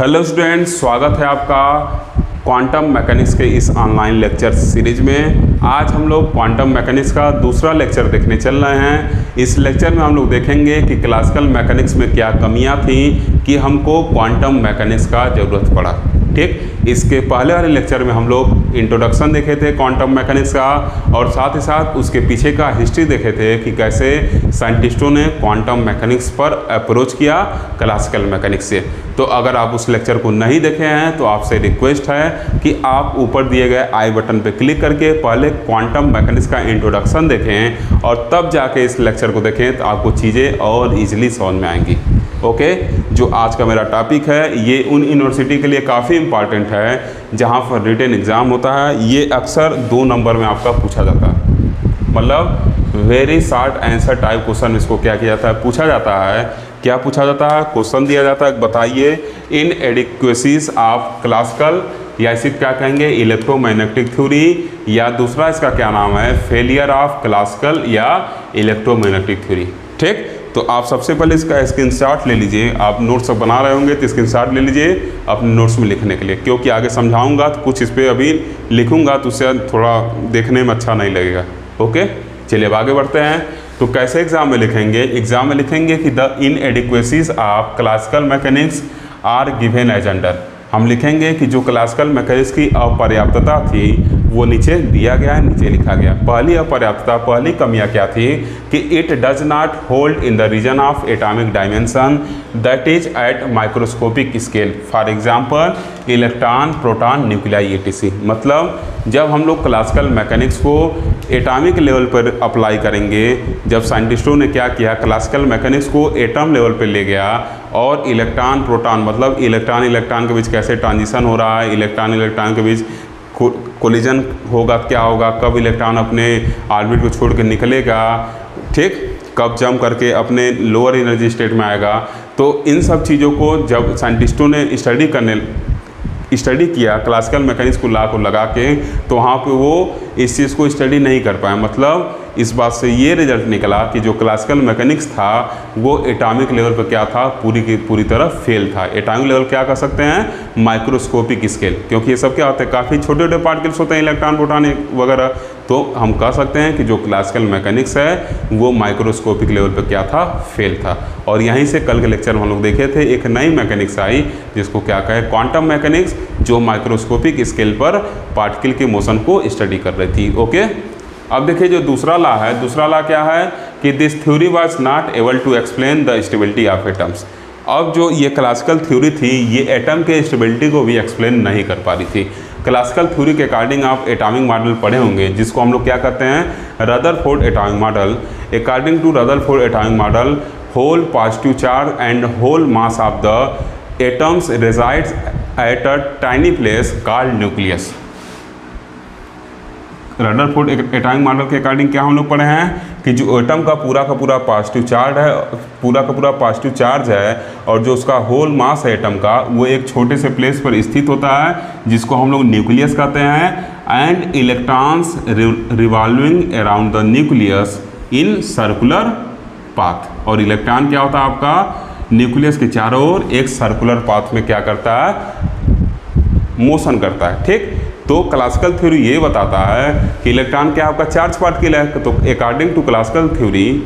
Hello students, स्वागत है आपका क्वांटम मैकेनिक्स के इस ऑनलाइन लेक्चर सीरीज में। आज हम लोग क्वांटम मैकेनिक्स का दूसरा लेक्चर देखने चल रहे हैं। इस लेक्चर में हम लोग देखेंगे कि क्लासिकल मैकेनिक्स में क्या कमियां थी कि हमको क्वांटम मैकेनिक्स का ज़रूरत पड़ा। ठीक, इसके पहले वाले लेक्चर में हम लोग इंट्रोडक्शन देखे थे क्वांटम मैकेनिक्स का, और साथ ही साथ उसके पीछे का हिस्ट्री देखे थे कि कैसे साइंटिस्टों ने क्वांटम मैकेनिक्स पर अप्रोच किया क्लासिकल मैकेनिक्स से। तो अगर आप उस लेक्चर को नहीं देखे हैं तो आपसे रिक्वेस्ट है कि आप ऊपर दिए गए आई बटन पर क्लिक करके पहले क्वांटम मैकेनिक्स का इंट्रोडक्शन देखें और तब जाके इस लेक्चर को देखें, तो आपको चीज़ें और ईजिली समझ में आएंगी। ओके, जो आज का मेरा टॉपिक है ये उन यूनिवर्सिटी के लिए काफ़ी इम्पॉर्टेंट है जहाँ पर रिटन एग्ज़ाम होता है। ये अक्सर 2 नंबर में आपका पूछा जाता है, मतलब very short answer type question इसको क्या किया जाता है, पूछा जाता है। क्या पूछा जाता है? क्वेश्चन दिया जाता है, बताइए इन एडिक्वेसीज ऑफ क्लासिकल, या इसे क्या कहेंगे इलेक्ट्रोमैग्नेटिक थ्योरी, या दूसरा इसका क्या नाम है फेलियर ऑफ क्लासिकल या इलेक्ट्रोमैग्नेटिक थ्योरी। ठीक, तो आप सबसे पहले इसका स्क्रीनशॉट ले लीजिए। आप नोट्स बना रहे होंगे तो स्क्रीनशॉट ले लीजिए अपने नोट्स में लिखने के लिए, क्योंकि आगे समझाऊंगा तो कुछ इस पर अभी लिखूंगा तो उससे थोड़ा देखने में अच्छा नहीं लगेगा। ओके, चलिए अब आगे बढ़ते हैं। तो कैसे एग्जाम में लिखेंगे? एग्जाम में लिखेंगे कि the inadequacies of classical mechanics are given as under. हम लिखेंगे कि जो क्लासिकल मैकेनिक्स की अपर्याप्तता थी वो नीचे दिया गया है, नीचे लिखा गया। पहली अपर्याप्तता, पहली कमियां क्या थी कि it does not hold in the reason of atomic dimension that is at microscopic scale, for example electron, proton, nuclei etc। मतलब जब हम लोग क्लासिकल मैकेनिक्स को एटॉमिक लेवल पर अप्लाई करेंगे, जब साइंटिस्टों ने क्या किया क्लासिकल मैकेनिक्स को एटम लेवल पर ले गया और इलेक्ट्रॉन प्रोटॉन, मतलब इलेक्ट्रॉन इलेक्ट्रॉन के बीच कैसे ट्रांजिशन हो रहा है, इलेक्ट्रॉन इलेक्ट्रॉन के बीच कोलिजन होगा, क्या होगा, कब इलेक्ट्रॉन अपने ऑर्बिट को छोड़ कर निकलेगा, ठीक, कब जंप करके अपने लोअर एनर्जी स्टेट में आएगा। तो इन सब चीज़ों को जब साइंटिस्टों ने स्टडी किया क्लासिकल मैकेनिक्स को लगा के, तो वहाँ पे वो इस चीज़ को स्टडी नहीं कर पाए। मतलब इस बात से ये रिजल्ट निकला कि जो क्लासिकल मैकेनिक्स था वो एटॉमिक लेवल पर क्या था, पूरी की पूरी तरह फेल था। एटॉमिक लेवल क्या कर सकते हैं, माइक्रोस्कोपिक स्केल, क्योंकि ये सब क्या होते हैं काफ़ी छोटे छोटे पार्टिकल्स होते हैं, इलेक्ट्रॉन प्रोटॉन वगैरह। तो हम कह सकते हैं कि जो क्लासिकल मैकेनिक्स है वो माइक्रोस्कोपिक लेवल पर क्या था, फेल था। और यहीं से कल के लेक्चर में हम लोग देखे थे एक नई मैकेनिक्स आई जिसको क्या कहे क्वांटम मैकेनिक्स, जो माइक्रोस्कोपिक स्केल पर पार्टिकल के मोशन को स्टडी कर रही थी। ओके, अब देखिए जो दूसरा लॉ है, दूसरा लॉ क्या है कि this theory was not able to explain the stability of atoms. अब जो ये क्लासिकल थ्योरी थी ये एटम के स्टेबिलिटी को भी एक्सप्लेन नहीं कर पा रही थी। क्लासिकल थ्योरी के अकॉर्डिंग आप एटॉमिक मॉडल पढ़े होंगे जिसको हम लोग क्या कहते हैं Rutherford atomic model. According to Rutherford atomic model, whole positive charge and whole mass of the atoms resides at a tiny place called nucleus. Rutherford atomic model के अकॉर्डिंग क्या हम लोग पढ़े हैं कि जो एटम का पूरा पॉजिटिव चार्ज है, पूरा पॉजिटिव चार्ज है, और जो उसका होल मास है एटम का वो एक छोटे से प्लेस पर स्थित होता है जिसको हम लोग न्यूक्लियस कहते हैं। And electrons revolving around the nucleus in circular path. और इलेक्ट्रॉन क्या होता है आपका न्यूक्लियस के चारों ओर एक सर्कुलर पाथ में क्या करता है, मोशन करता है। ठीक, तो क्लासिकल थ्योरी ये बताता है कि इलेक्ट्रॉन क्या आपका चार्ज पार्टिकल है। तो अकॉर्डिंग टू क्लासिकल थ्योरी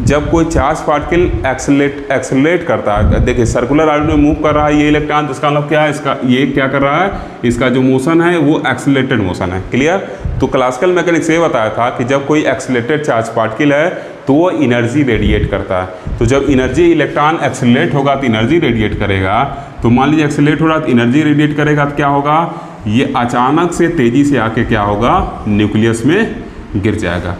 जब कोई चार्ज पार्टिकल एक्सेलरेट करता है, देखिए सर्कुलर ऑर्बिट में मूव कर रहा है ये इलेक्ट्रॉन, तो इसका मतलब क्या है, इसका ये क्या कर रहा है, इसका जो मोशन है वो एक्सेलरेटेड मोशन है। क्लियर? तो क्लासिकल मैकेनिक्स ये बताया था कि जब कोई एक्सेलरेटेड चार्ज पार्टिकल है तो वो एनर्जी रेडिएट करता है। तो जब एनर्जी इलेक्ट्रॉन एक्सेलरेट होगा तो एनर्जी रेडिएट करेगा। तो मान लीजिए एक्सेलरेट हो रहा तो एनर्जी रेडिएट करेगा तो क्या होगा, ये अचानक से तेज़ी से आके क्या होगा, न्यूक्लियस में गिर जाएगा।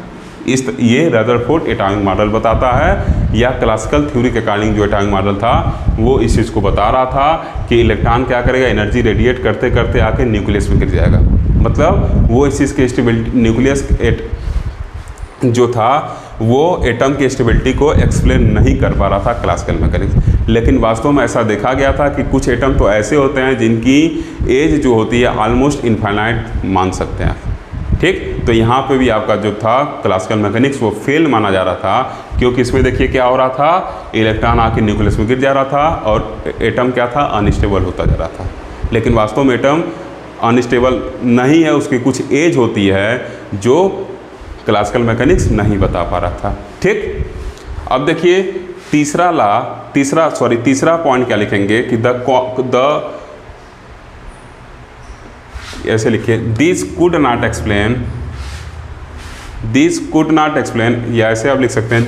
ये रदरफोर्ड एटॉमिक मॉडल बताता है, या क्लासिकल थ्योरी के अकॉर्डिंग जो एटॉमिक मॉडल था वो इस चीज़ को बता रहा था कि इलेक्ट्रॉन क्या करेगा, एनर्जी रेडिएट करते करते आके न्यूक्लियस में गिर जाएगा। मतलब वो इस चीज़ की स्टेबिलिटी, न्यूक्लियस जो था वो एटम की स्टेबिलिटी को एक्सप्लेन नहीं कर पा रहा था क्लासिकल मैकेनिक्स। लेकिन वास्तव में ऐसा देखा गया था कि कुछ एटम तो ऐसे होते हैं जिनकी एज जो होती है ऑलमोस्ट इनफाइनाइट मान सकते हैं। ठीक। तो यहाँ पे भी आपका जो था क्लासिकल मैकेनिक्स वो फेल माना जा रहा था, क्योंकि इसमें देखिए क्या हो रहा था, इलेक्ट्रॉन आके न्यूक्लियस में गिर जा रहा था और एटम क्या था, अनस्टेबल होता जा रहा था। लेकिन वास्तव में एटम अनस्टेबल नहीं है, उसकी कुछ एज होती है जो क्लासिकल मैकेनिक्स नहीं बता पा रहा था। ठीक। अब देखिए तीसरा पॉइंट क्या लिखेंगे कि ऐसे लिखिए, दिस कुड नॉट एक्सप्लेन, या ऐसे आप लिख सकते हैं,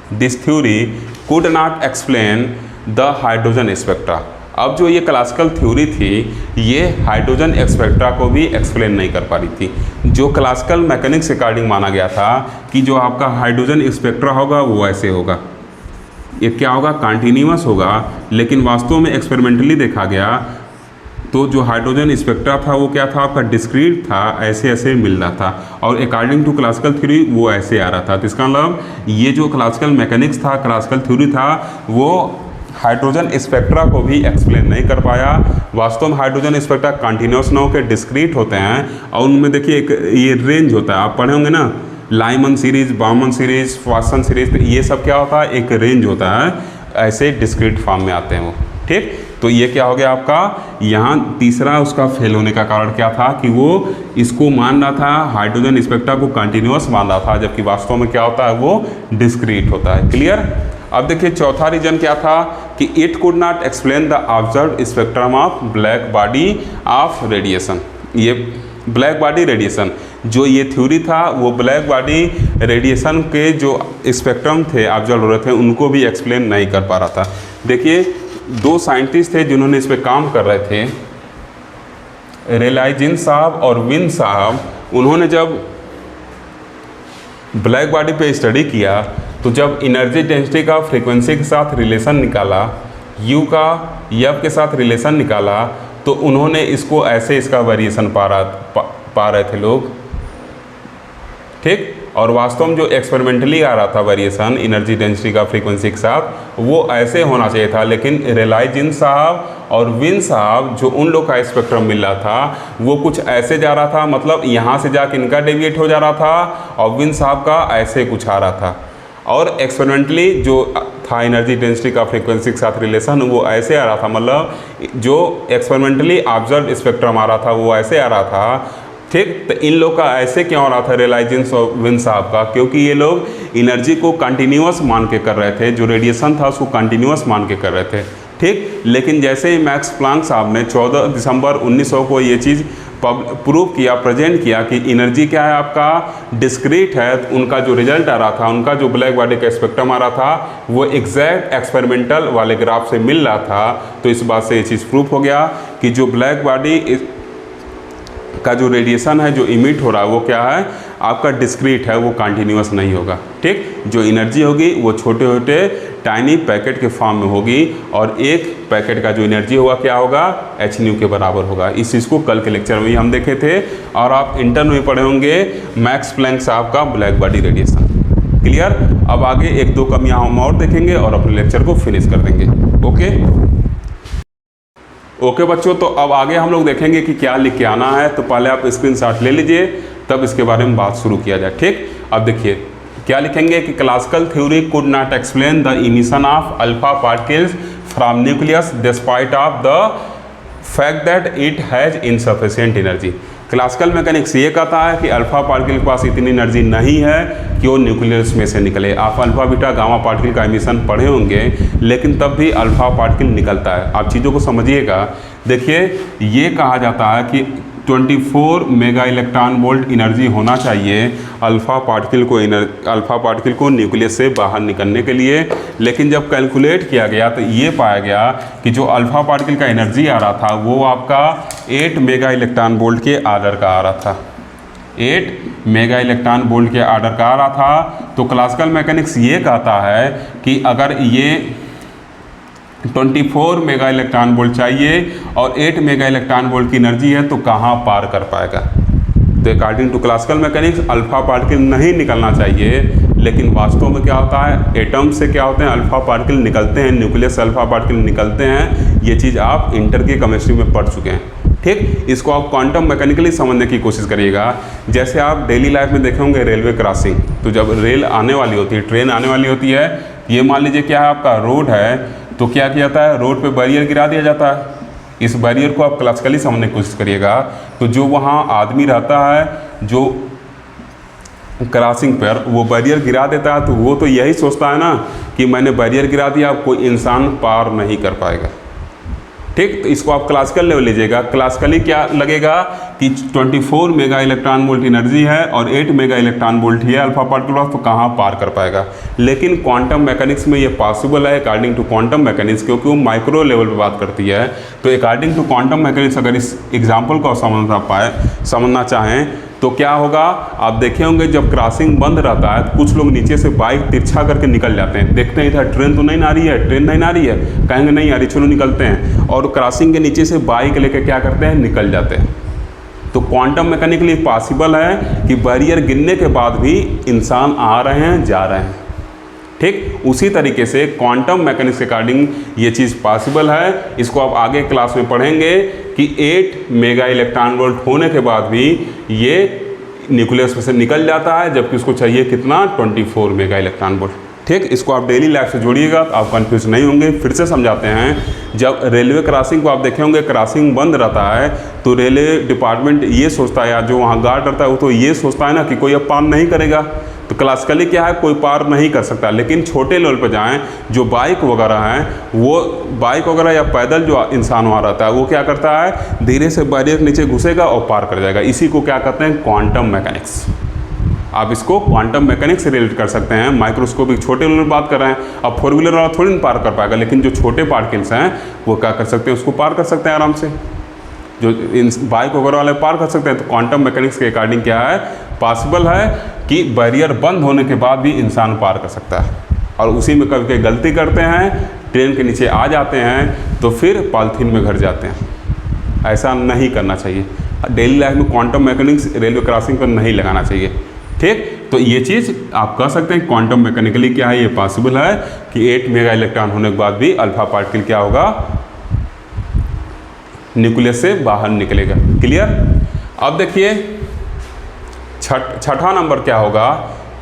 this theory could not explain the hydrogen spectra. अब जो ये क्लासिकल थ्योरी थी ये हाइड्रोजन स्पेक्ट्रा को भी एक्सप्लेन नहीं कर पा रही थी। जो क्लासिकल मैकेनिक्स अकॉर्डिंग माना गया था कि जो आपका हाइड्रोजन स्पेक्ट्रा होगा वो ऐसे होगा, ये क्या होगा, कंटिन्यूअस होगा। लेकिन वास्तव में एक्सपेरिमेंटली देखा गया तो जो हाइड्रोजन स्पेक्ट्रा था वो क्या था, आपका डिस्क्रीट था, ऐसे ऐसे मिल रहा था। और अकॉर्डिंग टू क्लासिकल थ्योरी वो ऐसे आ रहा था। तो इसका मतलब ये जो क्लासिकल मैकेनिक्स था, क्लासिकल थ्योरी था, वो हाइड्रोजन स्पेक्ट्रा को भी एक्सप्लेन नहीं कर पाया। वास्तव में हाइड्रोजन स्पेक्ट्रा कंटिन्यूअस ना होकर डिस्क्रीट होते हैं और उनमें देखिए एक ये रेंज होता है, आप पढ़े होंगे ना, Lyman series, Bowman series, Watson series, तो ये सब क्या होता है, एक रेंज होता है, ऐसे डिस्क्रीट फॉर्म में आते हैं वो। ठीक। तो ये क्या हो गया आपका, यहाँ तीसरा उसका फेल होने का कारण क्या था कि वो इसको मान रहा था, हाइड्रोजन स्पेक्ट्रा को कंटिन्यूअस मान रहा था, जबकि वास्तव में क्या होता है, वो डिस्क्रीट होता है। क्लियर। अब देखिए चौथा रीजन क्या था कि it could not explain the observed spectrum of black body of radiation. ये ब्लैक बॉडी रेडिएशन जो ये थ्योरी था वो ब्लैक बॉडी रेडिएशन के जो स्पेक्ट्रम थे, ऑब्जर्व हो रहे थे, उनको भी एक्सप्लेन नहीं कर पा रहा था। देखिए दो साइंटिस्ट थे जिन्होंने इस पर काम कर रहे थे, रेलाइजिन साहब और विन साहब। उन्होंने जब ब्लैक बॉडी पे स्टडी किया तो जब एनर्जी डेंसिटी का फ्रीक्वेंसी के साथ रिलेशन निकाला, यू का एफ के साथ रिलेशन निकाला, तो उन्होंने इसको ऐसे इसका वेरिएशन पा रहे थे लोग। ठीक। और वास्तव में जो एक्सपेरिमेंटली आ रहा था वेरिएशन एनर्जी डेंसिटी का फ्रीक्वेंसी के साथ, वो ऐसे होना चाहिए था। लेकिन रेलाइजिन साहब और विन साहब जो उन लोग का स्पेक्ट्रम मिल रहा था वो कुछ ऐसे जा रहा था, मतलब यहाँ से जाके इनका डेविएट हो जा रहा था और विन साहब का ऐसे कुछ आ रहा था। और एक्सपेरिमेंटली जो था एनर्जी डेंसिटी का फ्रीक्वेंसी के साथ रिलेशन वो ऐसे आ रहा था, मतलब जो एक्सपेरिमेंटली ऑब्जर्व स्पेक्ट्रम आ रहा था वो ऐसे आ रहा था। ठीक। तो इन लोग का ऐसे क्यों हो रहा था, रेलाइजिन और विन साहब का, क्योंकि ये लोग एनर्जी को कंटिन्यूअस मान के कर रहे थे, जो रेडिएशन था उसको कंटिन्यूअस मान के कर रहे थे। ठीक। लेकिन जैसे ही मैक्स प्लांक साहब ने 14 दिसंबर 1900 को ये चीज़ प्रूव किया, प्रेजेंट किया कि एनर्जी क्या है आपका, डिस्क्रीट है, तो उनका जो रिजल्ट आ रहा था, उनका जो ब्लैक बॉडी का स्पेक्ट्रम आ रहा था वो एग्जैक्ट एक्सपेरिमेंटल वाले ग्राफ से मिल रहा था। तो इस बात से ये चीज़ प्रूफ हो गया कि जो ब्लैक बॉडी का जो रेडिएशन है जो इमिट हो रहा है वो क्या है, आपका डिस्क्रीट है, वो कंटिन्यूअस नहीं होगा। ठीक। जो एनर्जी होगी वो छोटे छोटे टाइनी पैकेट के फॉर्म में होगी और एक पैकेट का जो एनर्जी होगा क्या होगा, h न्यू के बराबर होगा। इस चीज़ को कल के लेक्चर में ही हम देखे थे और आप इंटर में पढ़े होंगे मैक्स प्लैंक साहब का ब्लैक बॉडी रेडिएशन। क्लियर। अब आगे एक दो कमियाँ हम और देखेंगे और अपने लेक्चर को फिनिश कर देंगे। ओके बच्चों, तो अब आगे हम लोग देखेंगे कि क्या लिख के आना है। तो पहले आप स्क्रीनशॉट ले लीजिए, तब इसके बारे में बात शुरू किया जाए। ठीक। अब देखिए क्या लिखेंगे कि classical theory could not explain the emission of alpha particles from nucleus despite of the fact that it has insufficient energy. Classical mechanics ये कहता है कि अल्फा पार्टिकल के पास इतनी एनर्जी नहीं है कि वो न्यूक्लियस में से निकले। आप अल्फा बीटा गामा पार्टिकल का एमिशन पढ़े होंगे, लेकिन तब भी अल्फा पार्टिकल निकलता है। आप चीज़ों को समझिएगा। देखिए ये कहा जाता है कि 24 मेगा इलेक्ट्रॉन वोल्ट एनर्जी होना चाहिए अल्फा पार्टिकल को न्यूक्लियस से बाहर निकलने के लिए। लेकिन जब कैलकुलेट किया गया तो ये पाया गया कि जो अल्फा पार्टिकल का एनर्जी आ रहा था वो आपका 8 मेगा इलेक्ट्रॉन वोल्ट के आर्डर का आ रहा था। 8 मेगा इलेक्ट्रॉन वोल्ट के आर्डर का आ रहा था। तो क्लासिकल मैकेनिक्स ये कहता है कि अगर ये 24 मेगा इलेक्ट्रॉन वोल्ट चाहिए और 8 मेगा इलेक्ट्रॉन वोल्ट की एनर्जी है तो कहाँ पार कर पाएगा। तो according to classical mechanics alpha particle नहीं निकलना चाहिए, लेकिन वास्तव में क्या होता है, एटम से क्या होते हैं, अल्फा पार्टिकल निकलते हैं, न्यूक्लियस से अल्फा पार्टिकल निकलते हैं। ये चीज़ आप इंटर की केमिस्ट्री में पढ़ चुके हैं। ठीक, इसको आप क्वांटम मैकेनिकली समझने की कोशिश करिएगा। जैसे आप डेली लाइफ में देखे होंगे रेलवे क्रॉसिंग, तो जब रेल आने वाली होती है, ट्रेन आने वाली होती है, ये मान लीजिए क्या है आपका रोड है, तो क्या किया जाता है, रोड पे बैरियर गिरा दिया जाता है। इस बैरियर को आप क्लासिकली समझने की कोशिश करिएगा। तो जो वहाँ आदमी रहता है जो क्रॉसिंग पर, वो बैरियर गिरा देता है, तो वो तो यही सोचता है ना कि मैंने बैरियर गिरा दिया, कोई इंसान पार नहीं कर पाएगा। ठीक, तो इसको आप क्लासिकल लेवल लीजिएगा। क्लासिकली क्या लगेगा कि 24 मेगा इलेक्ट्रॉन वोल्ट एनर्जी है और 8 मेगा इलेक्ट्रॉन वोल्ट ही है अल्फा पार्टिकल, तो कहाँ पार कर पाएगा। लेकिन क्वांटम मैकेनिक्स में ये पॉसिबल है अकॉर्डिंग टू क्वांटम मैकेनिक्स, क्योंकि वो माइक्रो लेवल पे बात करती है। तो अकॉर्डिंग टू क्वांटम मैकेनिक्स अगर इस एग्जाम्पल को समझना चाहें तो क्या होगा, आप देखे होंगे जब क्रॉसिंग बंद रहता है तो कुछ लोग नीचे से बाइक तिरछा करके निकल जाते हैं, देखते हैं इधर ट्रेन तो नहीं आ रही है, ट्रेन नहीं आ रही है, कहेंगे नहीं आ रही, चलो निकलते हैं, और क्रॉसिंग के नीचे से बाइक लेके क्या करते हैं, निकल जाते हैं। तो क्वांटम मैकेनिकली पॉसिबल है कि बैरियर गिरने के बाद भी इंसान आ रहे हैं, जा रहे हैं। ठीक, उसी तरीके से क्वांटम मैकेनिक्स के अकॉर्डिंग ये चीज़ पॉसिबल है। इसको आप आगे क्लास में पढ़ेंगे कि 8 मेगा इलेक्ट्रॉन वोल्ट होने के बाद भी ये न्यूक्लियस में से निकल जाता है, जबकि उसको चाहिए कितना, 24 मेगा इलेक्ट्रॉन वोल्ट। ठीक, इसको आप डेली लाइफ से जोड़िएगा तो आप कंफ्यूज नहीं होंगे। फिर से समझाते हैं। जब रेलवे क्रॉसिंग को आप देखे होंगे, क्रॉसिंग बंद रहता है तो रेलवे डिपार्टमेंट ये सोचता है, या जो वहाँ गार्ड रहता है वो तो ये सोचता है ना कि कोई अब पार नहीं करेगा। तो क्लासिकली क्या है, कोई पार नहीं कर सकता। लेकिन छोटे लेवल पर जाएं, जो बाइक वगैरह हैं, वो बाइक वगैरह या पैदल जो इंसान वहाँ रहता है वो क्या करता है, धीरे से बैरियर नीचे घुसेगा और पार कर जाएगा। इसी को क्या कहते हैं, क्वांटम मैकेनिक्स। आप इसको क्वांटम मैकेनिक्स से रिलेट कर सकते हैं। माइक्रोस्कोपिक छोटे लेवल बात कर रहे हैं। अब 4 व्हीलर वाला थोड़ी ना पार कर पाएगा, लेकिन जो छोटे पार्टिकल्स हैं वो क्या कर सकते हैं, उसको पार कर सकते हैं आराम से। जो इन बाइक वगैरह वाले पार कर सकते हैं। तो क्वांटम मैकेनिक्स के अकॉर्डिंग क्या है, पॉसिबल है कि बैरियर बंद होने के बाद भी इंसान पार कर सकता है। और उसी में कभी कभी गलती करते हैं, ट्रेन के नीचे आ जाते हैं तो फिर पॉलीथीन में घर जाते हैं। ऐसा नहीं करना चाहिए। डेली लाइफ में क्वांटम मैकेनिक्स रेलवे क्रॉसिंग पर नहीं लगाना चाहिए। ठीक, तो ये चीज़ आप कह सकते हैं क्वांटम मैकेनिकली क्या है, ये पॉसिबल है कि 8 मेगा इलेक्ट्रॉन होने के बाद भी अल्फा पार्टिकल क्या होगा, न्यूक्लियस से बाहर निकलेगा। क्लियर। अब देखिए छठा नंबर क्या होगा,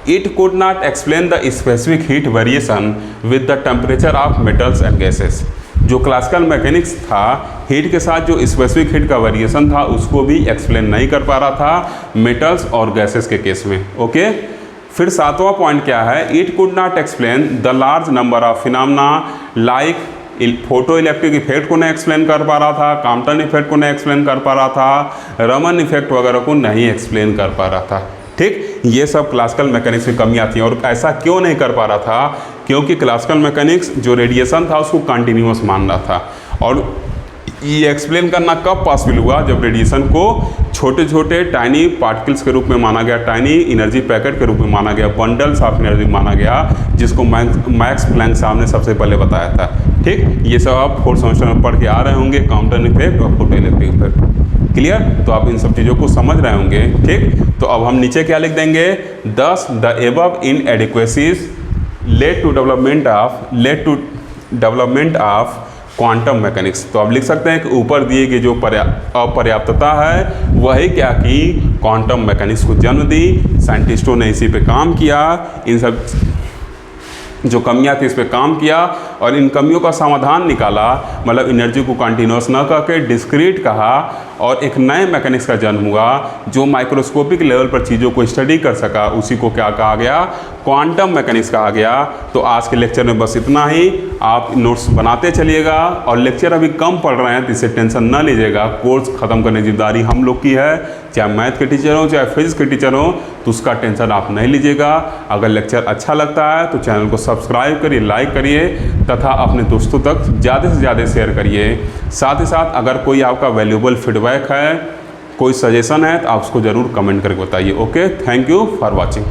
it could not explain the specific heat variation with the temperature of metals and gases. जो क्लासिकल मैकेनिक्स था, हीट के साथ जो स्पेसिफिक हीट का वेरिएशन था उसको भी एक्सप्लेन नहीं कर पा रहा था मेटल्स और गैसेस के केस में। ओके, फिर 7वां पॉइंट क्या है, it could not explain the large number of phenomena like photo electric effect को नहीं एक्सप्लेन कर पा रहा था, कॉम्पटन इफेक्ट को नहीं एक्सप्लेन कर पा रहा था, रमन इफेक्ट वगैरह को नहीं एक्सप्लेन कर पा रहा था। ठीक, ये सब क्लासिकल मैकेनिक्स में कमियां थी। और ऐसा क्यों नहीं कर पा रहा था, क्योंकि क्लासिकल मैकेनिक्स जो रेडिएशन था उसको कंटिन्यूअस मान रहा था। और ये एक्सप्लेन करना कब पॉसिबल हुआ, जब रेडिएशन को छोटे छोटे टाइनी पार्टिकल्स के रूप में माना गया, टाइनी एनर्जी पैकेट के रूप में माना गया, बंडल्स ऑफ एनर्जी माना गया, जिसको मैक्स प्लैंक साहब ने सबसे पहले बताया था। ठीक, ये सब आप 4th सेमेस्टर में पढ़ के आ रहे होंगे, कॉम्पटन इफेक्ट और फोटो इलेक्ट्रिक इफेक्ट। क्लियर, तो आप इन सब चीज़ों को समझ रहे होंगे। ठीक, तो अब हम नीचे क्या लिख देंगे, thus the above inadequacies led to development of quantum mechanics. तो आप लिख सकते हैं कि ऊपर दिए गए जो अपर्याप्तता है वही क्या की क्वांटम मैकेनिक्स को जन्म दी। साइंटिस्टों ने इसी पे काम किया, इन सब जो कमियां थी इस पे काम किया और इन कमियों का समाधान निकाला। मतलब एनर्जी को कंटिन्यूस न करके डिस्क्रीट कहा और एक नए मैकेनिक्स का जन्म हुआ जो माइक्रोस्कोपिक लेवल पर चीज़ों को स्टडी कर सका। उसी को क्या कहा गया, क्वांटम मैकेनिक्स कहा गया। तो आज के लेक्चर में बस इतना ही। आप नोट्स बनाते चलिएगा और लेक्चर अभी कम पढ़ रहे हैं तो इससे टेंशन न लीजिएगा। कोर्स ख़त्म करने की जिम्मेदारी हम लोग की है, चाहे मैथ के टीचर हो चाहे फिजिक्स के टीचर हो, तो उसका टेंशन आप नहीं लीजिएगा। अगर लेक्चर अच्छा लगता है तो चैनल को सब्सक्राइब करिए, लाइक करिए तथा अपने दोस्तों तक ज़्यादा से ज़्यादा शेयर करिए। साथ ही साथ अगर कोई आपका वैल्यूएबल फीडबैक है, कोई सजेशन है तो आप उसको ज़रूर कमेंट करके बताइए। Okay, thank you for watching.